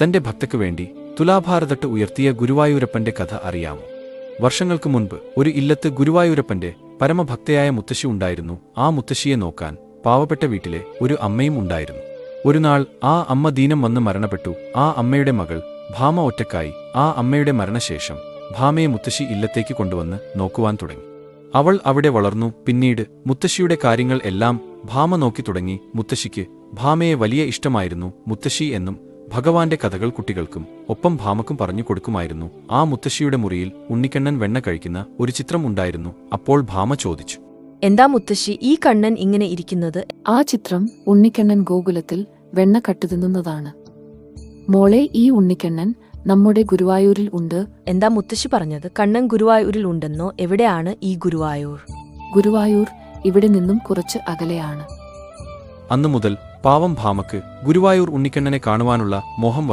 തന്റെ ഭക്തയ്ക്കു വേണ്ടി തുലാഭാരതട്ട് ഉയർത്തിയ ഗുരുവായൂരപ്പന്റെ കഥ അറിയാമോ? വർഷങ്ങൾക്ക് മുൻപ് ഒരു ഇല്ലത്ത് ഗുരുവായൂരപ്പന്റെ പരമഭക്തയായ മുത്തശ്ശി ഉണ്ടായിരുന്നു. ആ മുത്തശ്ശിയെ നോക്കാൻ പാവപ്പെട്ട വീട്ടിലെ ഒരു അമ്മയും ഉണ്ടായിരുന്നു. ഒരുനാൾ ആ അമ്മ ദീനം വന്ന് മരണപ്പെട്ടു. ആ അമ്മയുടെ മകൾ ഭാമ ഒറ്റക്കായി. ആ അമ്മയുടെ മരണശേഷം ഭാമയെ മുത്തശ്ശി ഇല്ലത്തേക്ക് കൊണ്ടുവന്ന് നോക്കുവാൻ തുടങ്ങി. അവൾ അവിടെ വളർന്നു. പിന്നീട് മുത്തശ്ശിയുടെ കാര്യങ്ങൾ എല്ലാം ഭാമ നോക്കി തുടങ്ങി. മുത്തശ്ശിക്ക് ഭാമയെ വലിയ ഇഷ്ടമായിരുന്നു. മുത്തശ്ശി എന്നും ഭഗവാന്റെ കഥകൾ കുട്ടികൾക്കും ഒപ്പം ഭാമക്കും പറഞ്ഞു കൊടുക്കുമായിരുന്നു. ആ മുത്തശ്ശിയുടെ മുറിയിൽ ഉണ്ണിക്കണ്ണൻ വെണ്ണ കഴിക്കുന്ന ഒരു ചിത്രം ഉണ്ടായിരുന്നു. അപ്പോൾ ഭാമ ചോദിച്ചു, എന്താ മുത്തശ്ശി ഈ കണ്ണൻ ഇങ്ങനെ ഇരിക്കുന്നത്? ആ ചിത്രം ഉണ്ണിക്കണ്ണൻ ഗോകുലത്തിൽ വെണ്ണ കട്ടുതിന്നുന്നതാണ്. മോളെ, ഈ ഉണ്ണിക്കണ്ണൻ നമ്മുടെ ഗുരുവായൂരിൽ ഉണ്ട്. എന്താ മുത്തശ്ശി പറഞ്ഞത്? കണ്ണൻ ഗുരുവായൂരിൽ ഉണ്ടെന്നോ? എവിടെയാണ് ഈ ഗുരുവായൂർ? ഗുരുവായൂർ ഇവിടെ നിന്നും കുറച്ച് അകലെയാണ്. അന്നു മുതൽ പാവം ഭാമക്ക് ഗുരുവായൂർ ഉണ്ണിക്കണ്ണനെ കാണുവാനുള്ള മോഹം